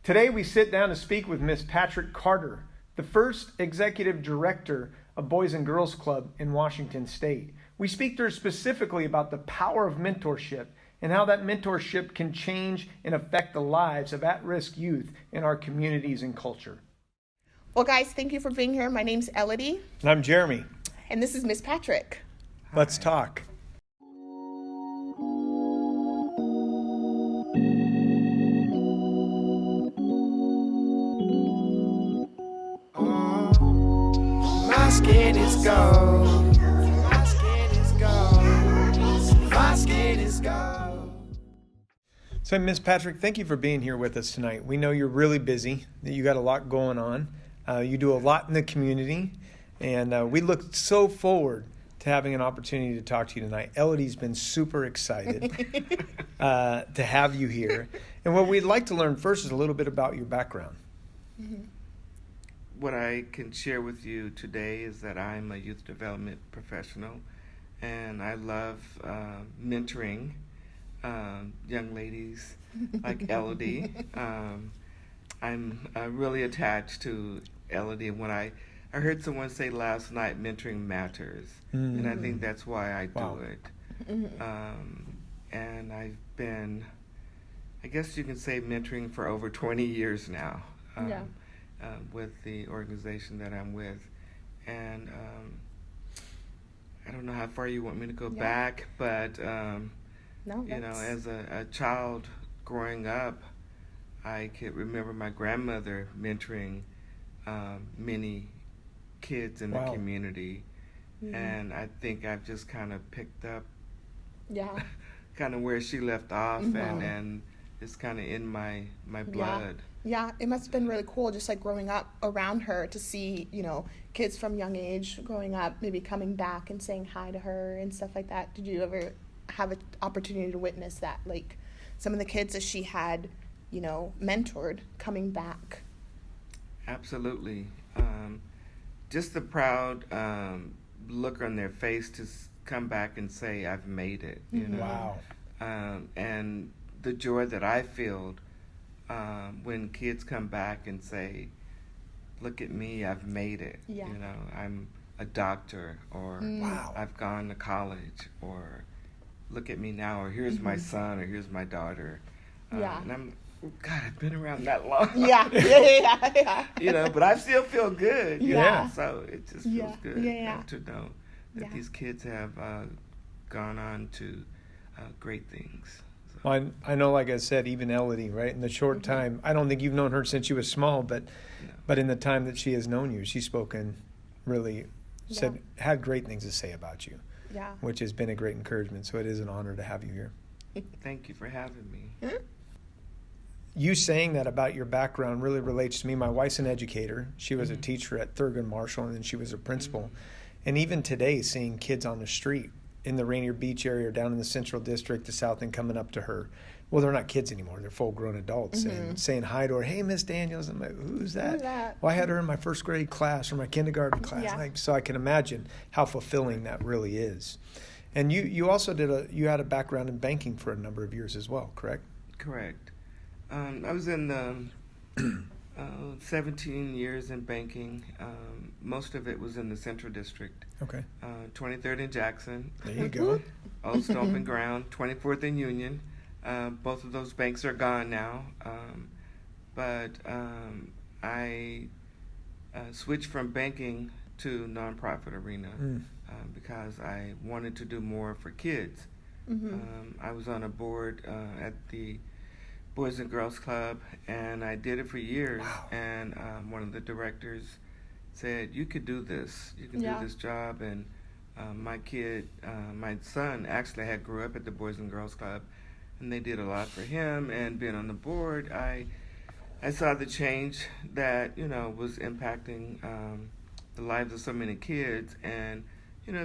Today we sit down to speak with Miss Patrick Carter, the first executive director of Boys and Girls Club in Washington State. We speak to her specifically about the power of mentorship and how that mentorship can change and affect the lives of at-risk youth in our communities and culture. Well, guys, thank you for being here. My name's Elodie. And I'm Jeremy. And this is Miss Patrick. Let's talk. My skin is gold. My skin is gold. My skin is gold. So, Miss Patrick, thank you for being here with us tonight. We know you're really busy, that you got a lot going on. You do a lot in the community, and we look so forward to having an opportunity to talk to you tonight. Elodie's been super excited to have you here. And what we'd like to learn first is a little bit about your background. Mm-hmm. What I can share with you today is that I'm a youth development professional, and I love mentoring young ladies like Elodie. I'm really attached to Elodie. When I heard someone say last night, mentoring matters, and I think that's why I do it. And I've been, I guess you can say, mentoring for over 20 years now. With the organization that I'm with. And I don't know how far you want me to go back, but as a child growing up, I could remember my grandmother mentoring many kids in the community. And I think I've just kind of picked up kind of where she left off, and it's kind of in my blood. Yeah, it must have been really cool just like growing up around her to see, kids from young age growing up, maybe coming back and saying hi to her and stuff like that. Did you ever have an opportunity to witness that? Like some of the kids that she had, mentored coming back? Absolutely. Just the proud look on their face to come back and say, I've made it, Wow. And the joy that I feel when kids come back and say, look at me, I've made it. I'm a doctor, or I've gone to college, or look at me now, or here's my son, or here's my daughter. And I'm, God, I've been around that long. Yeah. But I still feel good. So it just feels good to know that these kids have gone on to great things. Well, I know, like I said, even Elodie, right? In the short time, I don't think you've known her since she was small, but in the time that she has known you, she's spoken really, had great things to say about you, which has been a great encouragement. So it is an honor to have you here. Thank you for having me. You saying that about your background really relates to me. My wife's an educator. She was a teacher at Thurgood Marshall, and then she was a principal. And even today, seeing kids on the street in the Rainier Beach area or down in the Central District, the South End, coming up to her. Well, they're not kids anymore. They're full-grown adults. And saying hi to her. Hey, Miss Daniels. I'm like, who's that? Well, I had her in my first grade class or my kindergarten class. So I can imagine how fulfilling that really is. And you also you had a background in banking for a number of years as well, correct? Correct. I was in 17 years in banking. Most of it was in the Central District. Okay. 23rd and Jackson. There you go. Old Stomping Ground. 24th and Union. Both of those banks are gone now. But I switched from banking to nonprofit arena because I wanted to do more for kids. I was on a board at the Boys and Girls Club, and I did it for years. Wow. And one of the directors said, you could do this. You can do this job. And my son actually had grew up at the Boys and Girls Club, and they did a lot for him. And being on the board, I saw the change that, was impacting the lives of so many kids. And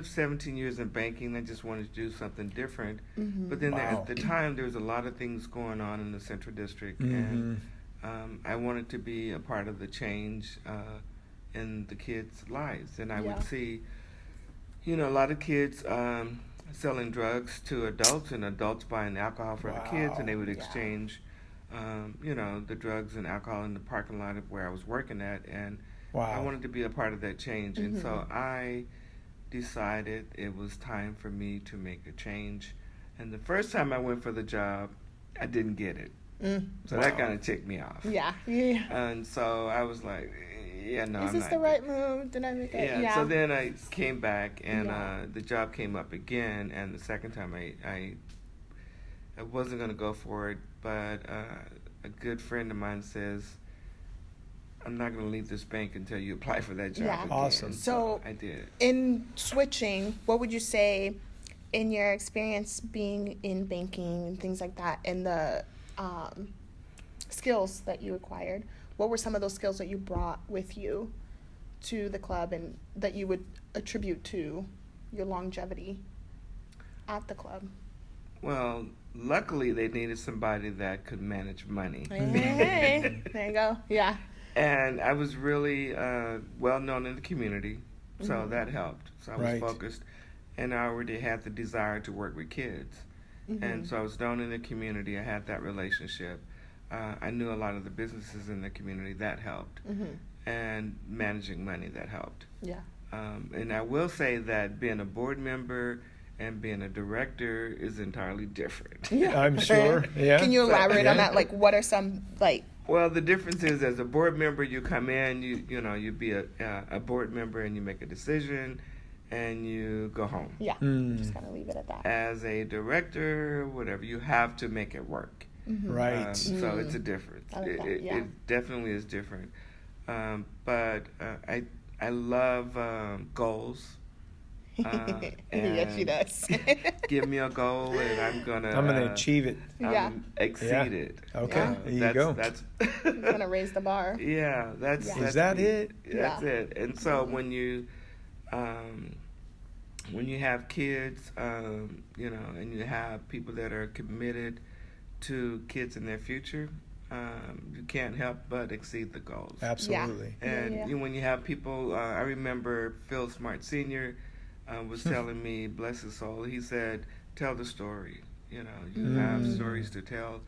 17 years in banking, I just wanted to do something different. But then at the time, there was a lot of things going on in the Central District, and I wanted to be a part of the change in the kids' lives. And I would see, a lot of kids selling drugs to adults, and adults buying alcohol for the kids, and they would exchange the drugs and alcohol in the parking lot of where I was working at, and Wow. I wanted to be a part of that change. And so I decided it was time for me to make a change. And the first time I went for the job, I didn't get it. So that kind of ticked me off. Yeah. And so I was like, yeah, no, Is I'm this not the good. right move? Did I make it? Yeah. So then I came back, and Yeah. the job came up again. And the second time I wasn't going to go for it, but a good friend of mine says, I'm not going to leave this bank until you apply for that job Yeah. again. Awesome. So I did. in switching, what would you say in your experience being in banking and things like that, and the skills that you acquired, what were some of those skills that you brought with you to the club and that you would attribute to your longevity at the club? Well, luckily they needed somebody that could manage money. Hey, there you go. Yeah. And I was really well known in the community, so that helped. So I was Right. focused, and I already had the desire to work with kids. And so I was known in the community. I had that relationship. I knew a lot of the businesses in the community. That helped. And managing money, that helped. Yeah. And I will say that being a board member and being a director is entirely different. I'm sure. Yeah. Can you elaborate on Yeah. that? Like, what are some, like, Well, the difference is, as a board member, you come in, you be a board member, and you make a decision, and you go home. yeah, Mm. just kind of leave it at that. As a director, whatever, you have to make it work. Right. So it's a difference. I like that, yeah. It definitely is different. But I love goals. Yes, she and does. Give me a goal, and I'm gonna achieve it. Yeah. exceed Yeah. it. Okay. There you go. That's He's gonna raise the bar. yeah. That's Yeah. that's Is that me. it? That's Yeah. it. And so when you have kids, and you have people that are committed to kids and their future, you can't help but exceed the goals. Absolutely. And Yeah. when you have people, I remember Phil Smart Sr. Was telling me, bless his soul, he said, tell the story. You have stories to tell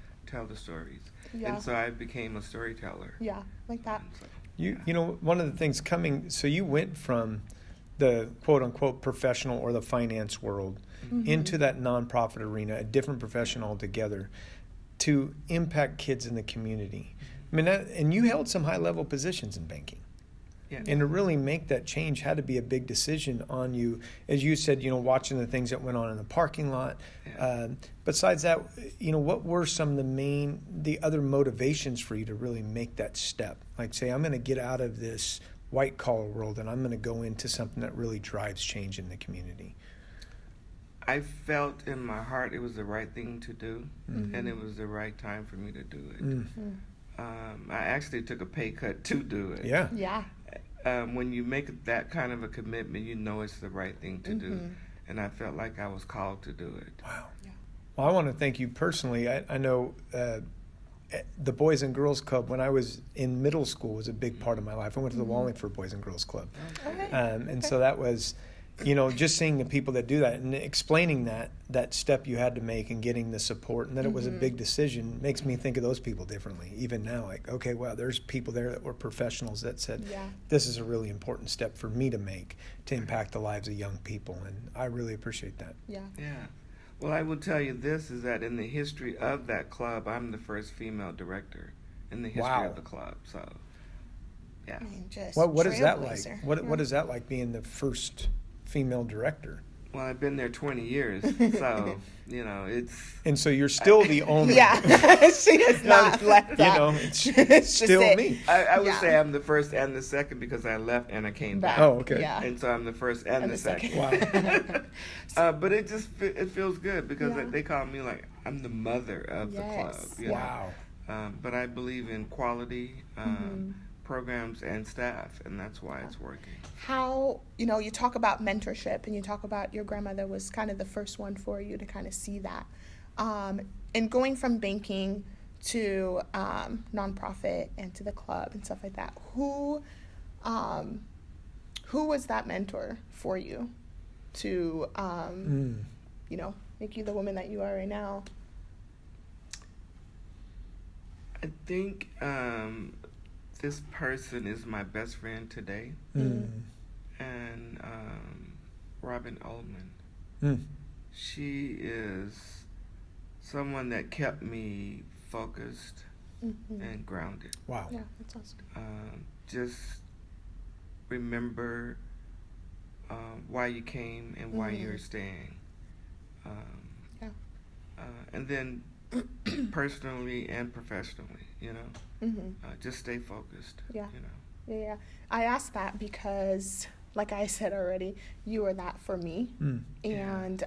the stories. Yeah. And so I became a storyteller. Yeah, like that. And so, One of the things so you went from the quote unquote professional or the finance world into that nonprofit arena, a different profession altogether, to impact kids in the community. I mean, and you held some high level positions in banking. yeah. And to really make that change had to be a big decision on you. As you said, watching the things that went on in the parking lot. Yeah. Besides that, what were some of the other motivations for you to really make that step? Like, say, I'm going to get out of this white collar world and I'm going to go into something that really drives change in the community. I felt in my heart it was the right thing to do, and it was the right time for me to do it. I actually took a pay cut to do it. Yeah. Yeah. When you make that kind of a commitment, you know it's the right thing to do. And I felt like I was called to do it. Wow. Yeah. Well, I want to thank you personally. I know the Boys and Girls Club, when I was in middle school, was a big part of my life. I went to the Wallingford Boys and Girls Club. Okay. And so that was, just seeing the people that do that and explaining that step you had to make and getting the support and that it was a big decision makes me think of those people differently. Even now, like, okay, wow, there's people there that were professionals that said, Yeah. this is a really important step for me to make to impact the lives of young people. And I really appreciate that. Yeah. Yeah. Well, I will tell you this, is that in the history of that club, I'm the first female director in the history Wow. of the club. So, yeah. I mean, just What is that like? trailblazer. What is that like being the first female director? Well, I've been there 20 years, so, it's... And so you're still the owner. Yeah. She has not left that. It's It's still just it. me. I would Yeah. say I'm the first and the second because I left and I came back. Oh, okay. Yeah. And so I'm the first and the second. Wow. But it feels good because Yeah. they call me like I'm the mother of the club. Yes. you know. Wow. But I believe in quality programs and staff, and that's why it's working. How, you talk about mentorship and you talk about your grandmother was kind of the first one for you to kind of see that. And going from banking to nonprofit and to the club and stuff like that, who was that mentor for you to, make you the woman that you are right now? I think this person is my best friend today, and Robin Ullman. She is someone that kept me focused and grounded. Wow. Yeah, that's awesome. Just remember why you came and why you're staying. And then personally and professionally, just stay focused. Yeah. You know. Yeah. I asked that because, like I said already, you were that for me. And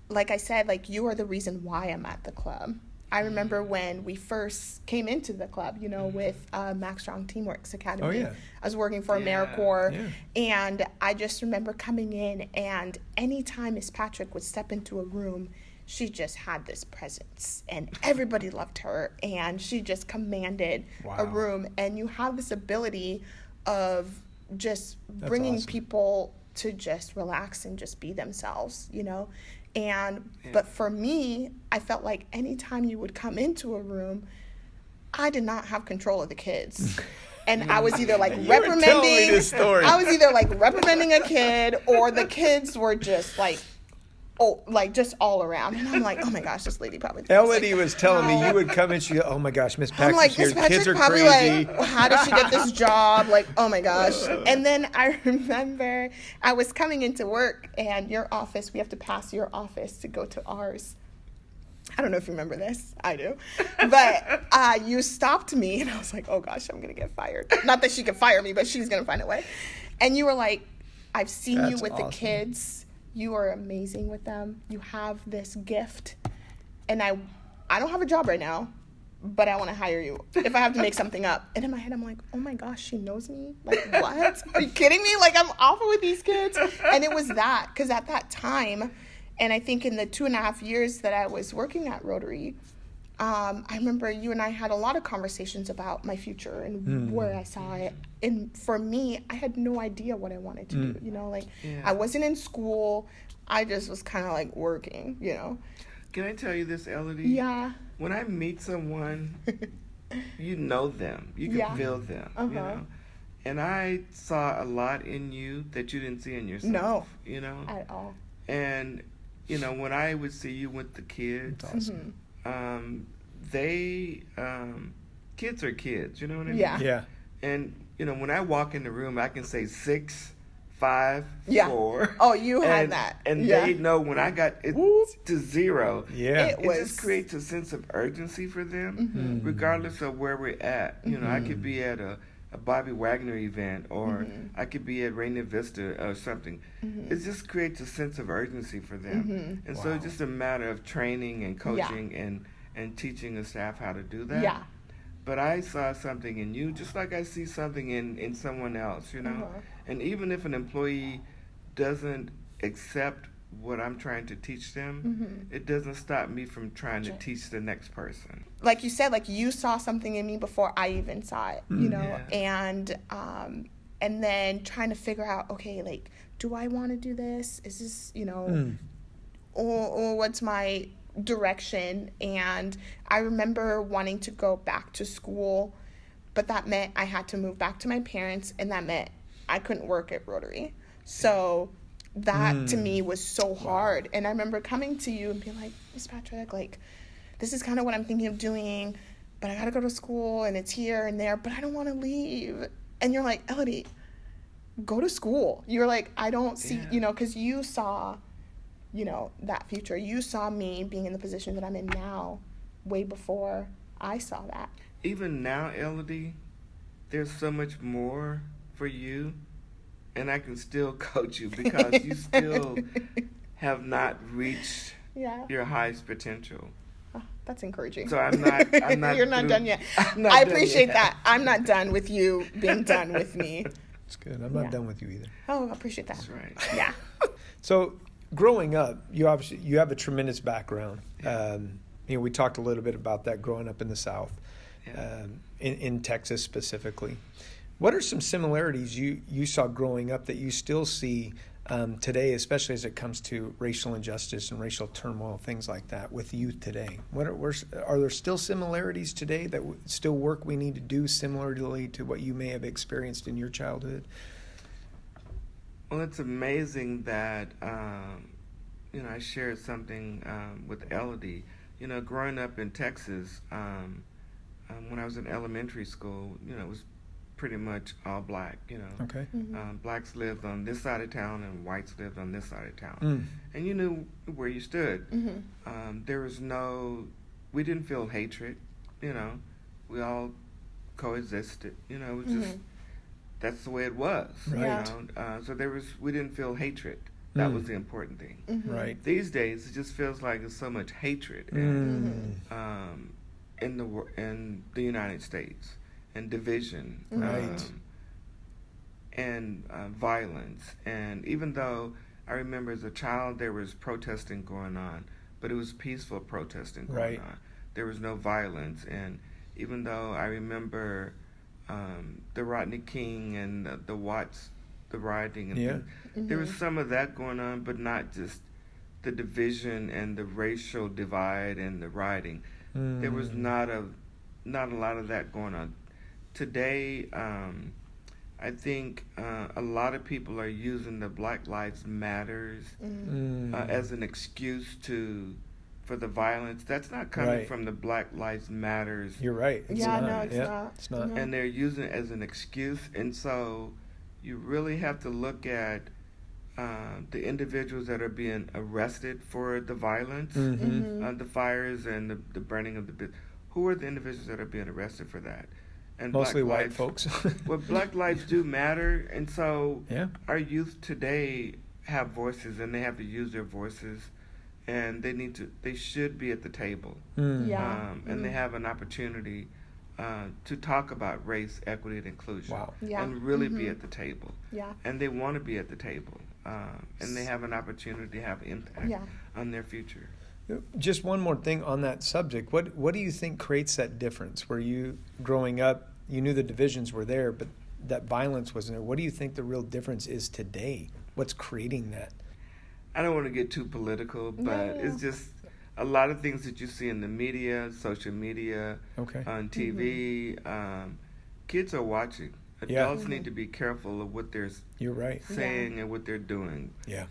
like I said, like, you are the reason why I'm at the club. I remember when we first came into the club, with Max Strong Teamworks Academy. Oh, yeah. I was working for AmeriCorps, and I just remember coming in, and anytime Miss Patrick would step into a room, she just had this presence, and everybody loved her, and she just commanded a room. And you have this ability of just bringing awesome. people to just relax and just be themselves, but for me, I felt like anytime you would come into a room, I did not have control of the kids. And I was either like reprimanding a kid, or the kids were just like, just all around. And I'm like, oh my gosh, this lady probably thinks, Elodie was telling me you would come in, she go, oh my gosh, Miss Patrick's I'm like, here, Miss Patrick kids are probably crazy. like, how did she get this job? Like, oh my gosh. And then I remember I was coming into work, and your office, we have to pass your office to go to ours. I don't know if you remember this. I do. But you stopped me, and I was like, oh gosh, I'm going to get fired. Not that she could fire me, but she's going to find a way. And you were like, I've seen you with the kids. You are amazing with them. You have this gift. And I don't have a job right now, but I want to hire you if I have to make something up. And in my head, I'm like, oh my gosh, she knows me? Like, what? Are you kidding me? Like, I'm awful with these kids. And it was that, because at that time, and I think in the 2.5 years that I was working at Rotary, I remember you and I had a lot of conversations about my future and where I saw it. And for me, I had no idea what I wanted to do. I wasn't in school. I just was kind of like working, Can I tell you this, Elodie? Yeah. When I meet someone, you know them. You can feel them, And I saw a lot in you that you didn't see in yourself. No. At all. And, when I would see you with the kids, kids are kids, you know what I mean? Yeah. And, when I walk in the room, I can say 6, 5, 4. Oh, you had that. And they know when I got it to 0. Yeah. It just creates a sense of urgency for them, regardless of where we're at. I could be at a Bobby Wagner event, or I could be at Rainier Vista or something. It just creates a sense of urgency for them. And so it's just a matter of training and coaching and teaching the staff how to do that. Yeah. But I saw something in you, just like I see something in someone else, And even if an employee doesn't accept what I'm trying to teach them, it doesn't stop me from trying to teach the next person. Like you said, like, you saw something in me before I even saw it, and then trying to figure out, okay, like, do I want to do this? Is this, or what's my direction? And I remember wanting to go back to school, but that meant I had to move back to my parents, and that meant I couldn't work at Rotary. So that to me was so hard. And I remember coming to you and being like, Miss Patrick, like, this is kind of what I'm thinking of doing, but I got to go to school, and it's here and there, but I don't want to leave. And you're like, Elodie, go to school. You're like, I don't see, because you saw, that future. You saw me being in the position that I'm in now way before I saw that. Even now, Elodie, there's so much more for you, and I can still coach you because you still have not reached your highest potential. Oh, that's encouraging. So I'm not You're not done yet. I appreciate that. I'm not done with you being done with me. It's good. I'm not done with you either. Oh, I appreciate that. That's right. Yeah. So growing up, you have a tremendous background. We talked a little bit about that growing up in the South, in Texas specifically. What are some similarities you saw growing up that you still see today, especially as it comes to racial injustice and racial turmoil, things like that, with youth today? Are there still similarities today that still work we need to do similarly to what you may have experienced in your childhood? Well, it's amazing that, I shared something with Elodie. Growing up in Texas, when I was in elementary school, it was pretty much all black, Okay. Blacks lived on this side of town and whites lived on this side of town. Mm. And you knew where you stood. There was we didn't feel hatred, we all coexisted, it was just, that's the way it was, Right. So we didn't feel hatred. That was the important thing. Right. These days, it just feels like there's so much hatred in the United States, and division, Right. and violence. And even though I remember as a child there was protesting going on, but it was peaceful protesting going Right. on. There was no violence. And even though I remember the Rodney King and the Watts, the rioting, and there was some of that going on, but not just the division and the racial divide and the rioting. There was not a lot of that going on. Today, I think a lot of people are using the Black Lives Matters as an excuse for the violence. That's not coming Right. from the Black Lives Matters. You're right. It's Yeah, not. no, it's Yeah, not. It's not. And they're using it as an excuse. And so you really have to look at the individuals that are being arrested for the violence, the fires and the burning of the business. Who are the individuals that are being arrested for that? And Mostly Black white lives, folks. well, Black lives do matter, and so Yeah. our youth today have voices, and they have to use their voices, and they should be at the table, Yeah. and they have an opportunity to talk about race, equity, and inclusion, Wow. Yeah. and really be at the table, Yeah. and they want to be at the table, and they have an opportunity to have impact Yeah. on their future. Just one more thing on that subject. What do you think creates that difference? Where you, growing up, you knew the divisions were there, but that violence wasn't there. What do you think the real difference is today? What's creating that? I don't want to get too political, but Yeah. it's just a lot of things that you see in the media, social media, Okay. on TV. Kids are watching. Yeah. Adults need to be careful of what they're You're right. saying and what they're doing. Yeah.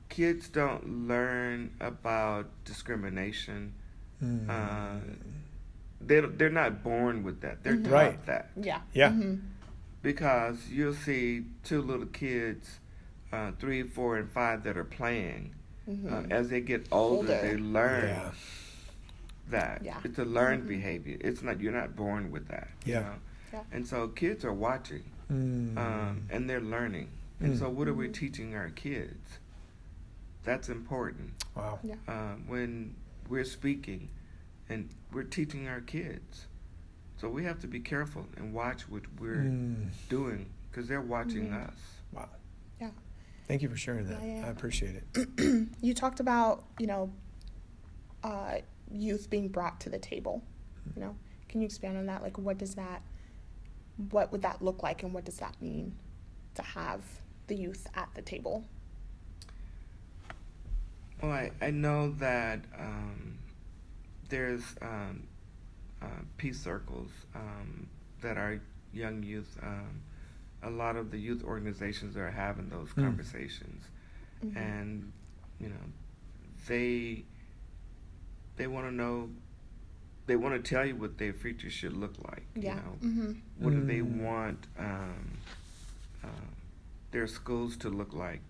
Kids don't learn about discrimination. They're not born with that. They're taught Right. that. Yeah. Yeah. Because you'll see two little kids, 3, 4, and 5, that are playing. As they get older, Older. they learn Yeah. that. Yeah. It's a learned behavior. You're not born with that. Yeah. Yeah. And so kids are watching, and they're learning. And so what are we teaching our kids? That's important. Wow. Yeah. When we're speaking, and we're teaching our kids. So we have to be careful and watch what we're doing, because they're watching us. Wow. Yeah. Thank you for sharing that. Yeah. I appreciate it. You talked about, youth being brought to the table. Can you expand on that? Like, what would that look like, and what does that mean to have the youth at the table? Well, I know that there's peace circles that our young youth, a lot of the youth organizations are having those conversations, and they want to know, they want to tell you what their future should look like. Yeah. What do they want their schools to look like?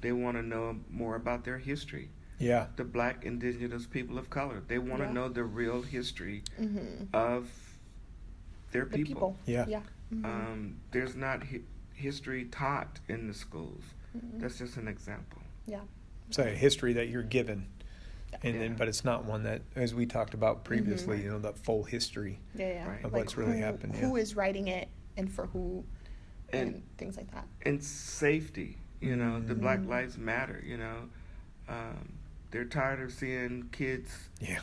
They want to know more about their history. Yeah. The Black, Indigenous people of color. They want to know the real history of their The people. Yeah. Yeah. There's not history taught in the schools. That's just an example. Yeah. It's a history that you're given, and Yeah. then but it's not one that, as we talked about previously, that full history Yeah. Right. of Like, what's really happened. Who is writing it, and for who, and things like that. And safety. The Black Lives Matter. They're tired of seeing kids Yeah.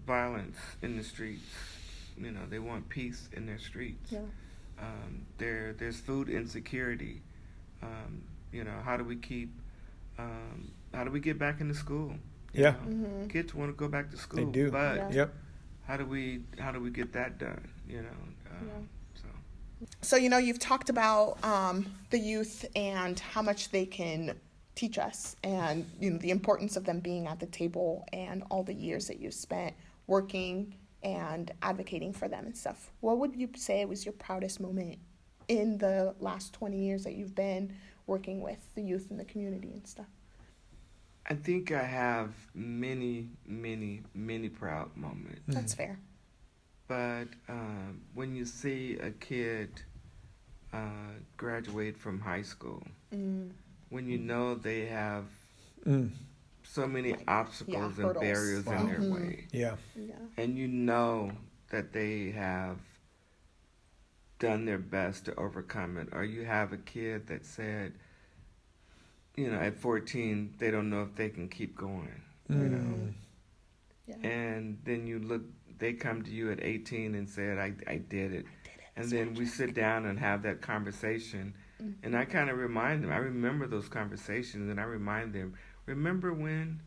violence in the streets. They want peace in their streets. Yeah. There's food insecurity. How do we keep? How do we get back into school? Yeah. Kids want to go back to school. They do. But Yeah. Yep. how do we get that done? So, you've talked about the youth and how much they can teach us, and, the importance of them being at the table, and all the years that you've spent working and advocating for them and stuff. What would you say was your proudest moment in the last 20 years that you've been working with the youth in the community and stuff? I think I have many, many, many proud moments. That's fair. But when you see a kid graduate from high school, when you know they have so many obstacles and hurdles. barriers in their way, Yeah. and you know that they have done their best to overcome it, or you have a kid that said, at 14, they don't know if they can keep going, Yeah. and then they come to you at 18 and said, I did it. And then we sit down and have that conversation, and I kind of remind them. I remember those conversations, and I remind them, remember when?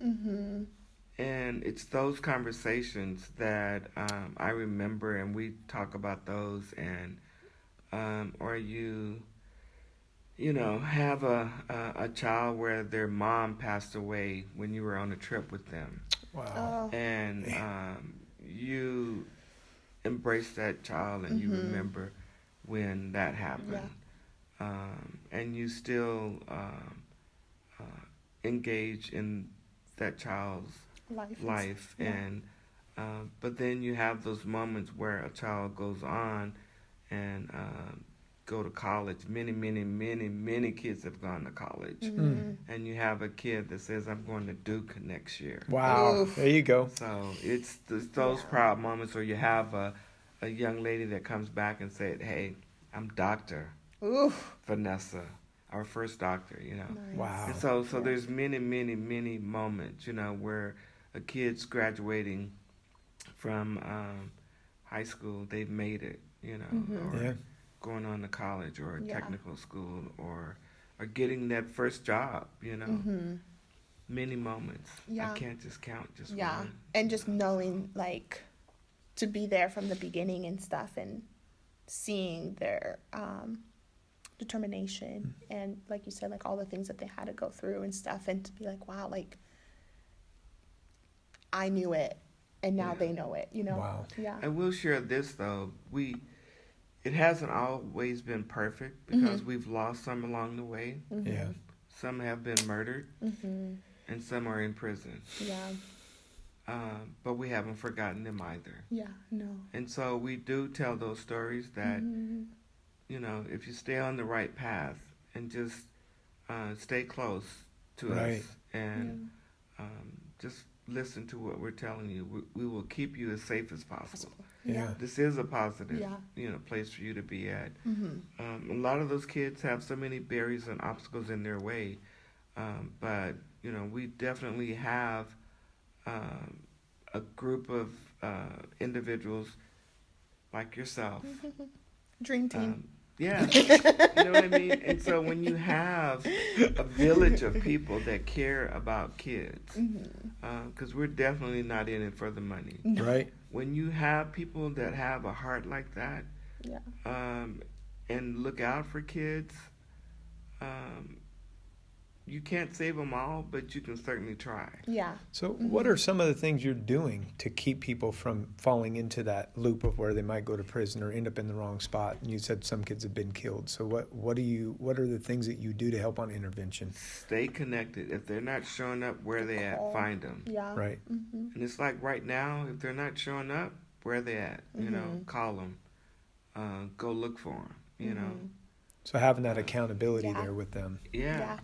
And it's those conversations that I remember, and we talk about those, and or you have a child where their mom passed away when you were on a trip with them. Wow. And you embrace that child, and you remember when that happened. And you still engage in that child's life. And but then you have those moments where a child goes on and go to college. Many kids have gone to college. And you have a kid that says, I'm going to Duke next year. Wow. Oof. There you go. So it's those proud moments where you have a young lady that comes back and said, hey, I'm Dr. Oof. Vanessa, our first doctor, Nice. Wow. And so there's many moments, where a kid's graduating from high school, they've made it, or going on to college or technical school or getting that first job, Many moments. Yeah. I can't just count just Yeah. one. And just knowing, to be there from the beginning and stuff, and seeing their determination and, like you said, all the things that they had to go through and stuff, and to be like, wow, I knew it and now they know it, Wow. Yeah. I will share this though. It hasn't always been perfect because we've lost some along the way. Yeah. Some have been murdered, and some are in prison. Yeah. But we haven't forgotten them either. Yeah. No. And so we do tell those stories that, if you stay on the right path and just stay close to Right. us and just listen to what we're telling you, we will keep you as safe as possible. Yeah. This is a positive, Yeah. place for you to be at. A lot of those kids have so many barriers and obstacles in their way, but we definitely have a group of individuals like yourself. Dream team. Yeah, you know what I mean? And so when you have a village of people that care about kids, because we're definitely not in it for the money. Right. When you have people that have a heart like that, and look out for kids, you can't save them all, but you can certainly try. Yeah. So what are some of the things you're doing to keep people from falling into that loop of where they might go to prison or end up in the wrong spot? And you said some kids have been killed. So what are the things that you do to help on intervention? Stay connected. If they're not showing up, where they at, find them. Yeah. Right. And it's like right now, if they're not showing up, where they at? Call them. Go look for them, So having that accountability Yeah. there with them. Yeah.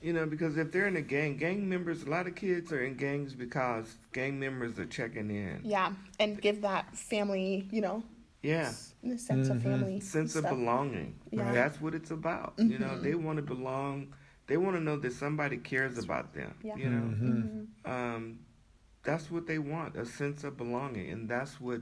Because if they're in a gang members, a lot of kids are in gangs because gang members are checking in. Yeah. And give that family, Yeah. the sense of family. Sense of stuff. belonging. Yeah. That's what it's about. They want to belong. They want to know that somebody cares about them. Yeah. That's what they want, a sense of belonging. And that's what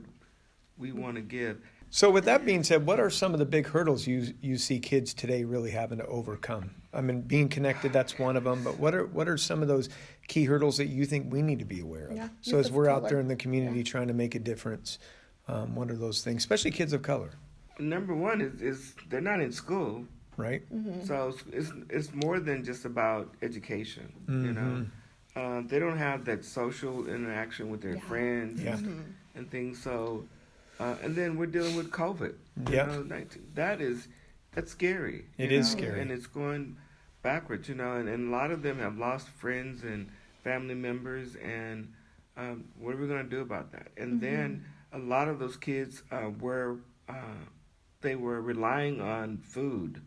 we want to give. So with that being said, what are some of the big hurdles you see kids today really having to overcome? I mean, being connected, that's one of them, but what are some of those key hurdles that you think we need to be aware of? Yeah, So youth as of we're out color. there in the community trying to make a difference, what are those things, especially kids of color, Number one is they're not in school, right? so it's more than just about education. You know, they don't have that social interaction with their friends Yeah. and things. So, and then we're dealing with COVID. You Yep. know, that's scary. It you is know, scary. and it's going backwards. You know, and a lot of them have lost friends and family members, and what are we going to do about that? And then a lot of those kids they were relying on food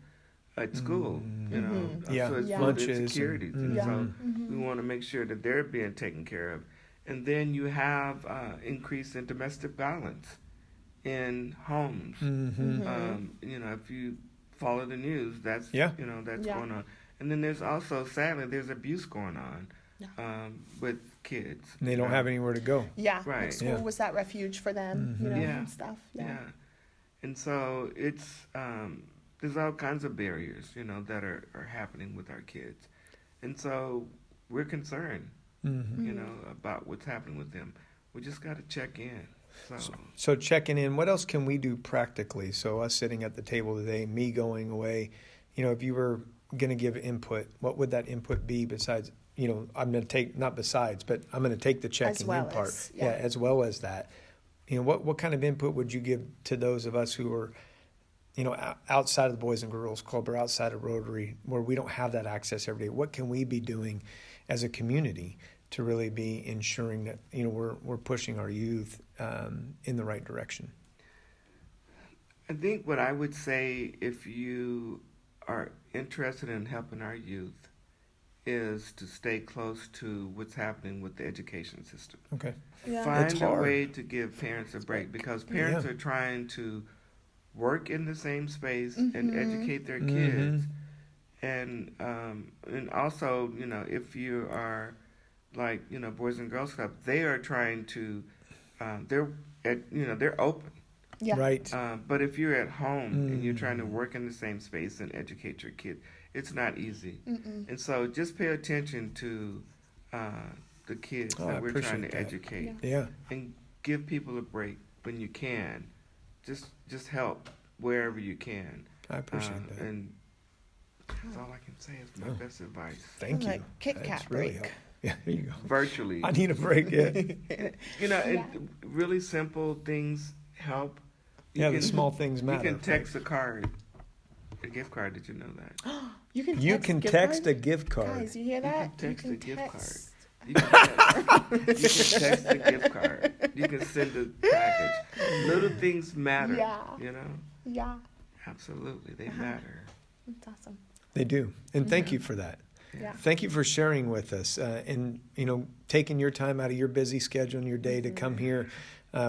at school, you know, Yeah. so it's Yeah. food Lunches insecurity. and- So we want to make sure that they're being taken care of. And then you have increase in domestic violence in homes. You know, if you follow the news, that's Yeah. you know that's Yeah. going on. And then there's also, sadly, there's abuse going on with kids. And they don't have anywhere to go. Yeah, Right. like school Yeah. was that refuge for them, you know, Yeah. and stuff. Yeah. And so it's there's all kinds of barriers, you know, that are happening with our kids. And so we're concerned, you know, about what's happening with them. We just got to check in. So checking in, what else can we do practically? So us sitting at the table today, me going away, you know, if you were going to give input, what would that input be besides, you know, I'm going to take, not besides, but I'm going to take the checking well in part. as, yeah. As well as that. You know, what kind of input would you give to those of us who are, you know, outside of the Boys and Girls Club or outside of Rotary, where we don't have that access every day? What can we be doing as a community to really be ensuring that, you know, we're pushing our youth in the right direction? I think what I would say, if you are interested in helping our youth, is to stay close to what's happening with the education system. Okay. Yeah. Find It's a hard. way to give parents a break, because parents Yeah. are trying to work in the same space and educate their kids. And also, you know, if you are like, you know, Boys and Girls Club, they are trying to, they're open. Yeah. Right. But if you're at home and you're trying to work in the same space and educate your kid, it's not easy. And so just pay attention to the kids Oh, I that we're trying to appreciate that. educate, Yeah. and give people a break when you can. Just help wherever you can. I appreciate that. And that's all I can say is my best advice. Thank you. Like Kit That's Kat really break. helpful. Yeah, there you go. Virtually. I need a break. Yeah. You know, and really simple things help. Yeah, the small things matter. You can text a gift card. Did you know that? You can You text can gift text cards? a gift card. Guys, you hear that? text you a can gift text. You can text a gift card. You can send a package. Little things matter. Yeah. You know? Yeah, Absolutely. They matter. that's awesome. They do. And thank you for that. Yeah. Thank you for sharing with us and, you know, taking your time out of your busy schedule and your day to come here.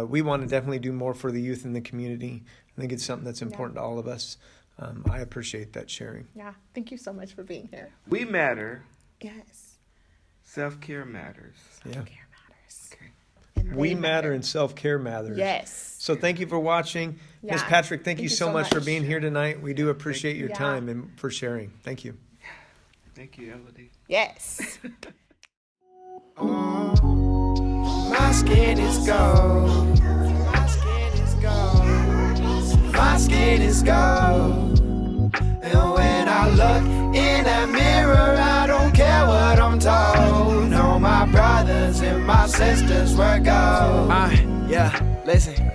We want to definitely do more for the youth in the community. I think it's something that's important to all of us. I appreciate that sharing. Yeah, thank you so much for being here. We matter. Yes. Self-care matters. Yeah. Care matters. Okay. And We they matter and self-care matters. Yes. So thank you for watching. Miss Yeah. Patrick, thank you so much for being here tonight. We do appreciate your Yeah. time and for sharing. Thank you. Thank you, Elodie. Yes. My skin is gold. My skin is gold. My skin is gold. And when I look in that mirror, I don't care what I'm told. No, my brothers and my sisters were gold. Yeah, listen.